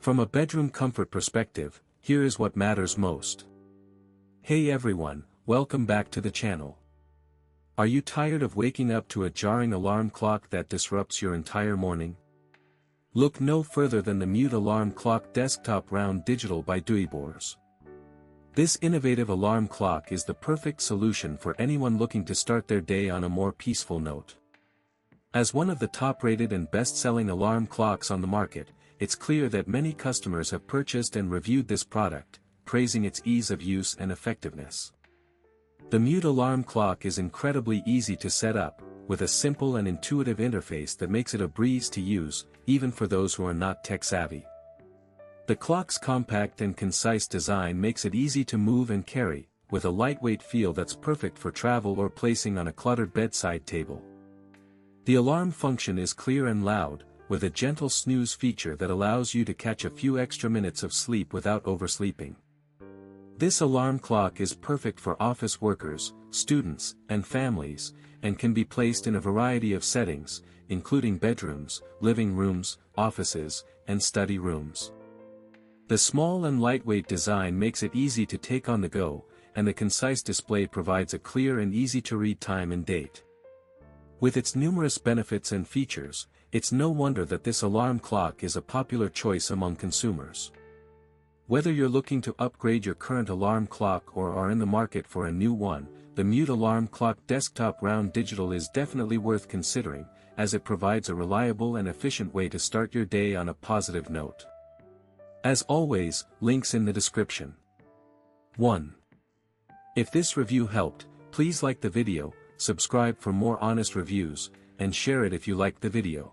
From a bedroom comfort perspective, here is what matters most. Hey everyone, welcome back to the channel. Are you tired of waking up to a jarring alarm clock that disrupts your entire morning? Look no further than the Mute Alarm Clock Desktop Round Digital by Workspace. This innovative alarm clock is the perfect solution for anyone looking to start their day on a more peaceful note. As one of the top-rated and best-selling alarm clocks on the market, it's clear that many customers have purchased and reviewed this product, praising its ease of use and effectiveness. The Mute Alarm Clock is incredibly easy to set up, with a simple and intuitive interface that makes it a breeze to use, even for those who are not tech-savvy. The clock's compact and concise design makes it easy to move and carry, with a lightweight feel that's perfect for travel or placing on a cluttered bedside table. The alarm function is clear and loud, with a gentle snooze feature that allows you to catch a few extra minutes of sleep without oversleeping. This alarm clock is perfect for office workers, students, and families, and can be placed in a variety of settings, including bedrooms, living rooms, offices, and study rooms. The small and lightweight design makes it easy to take on the go, and the concise display provides a clear and easy-to-read time and date. With its numerous benefits and features, it's no wonder that this alarm clock is a popular choice among consumers. Whether you're looking to upgrade your current alarm clock or are in the market for a new one, the Mute Alarm Clock Desktop Round Digital is definitely worth considering, as it provides a reliable and efficient way to start your day on a positive note. As always, links in the description. 1. If this review helped, please like the video, subscribe for more honest reviews, and share it if you liked the video.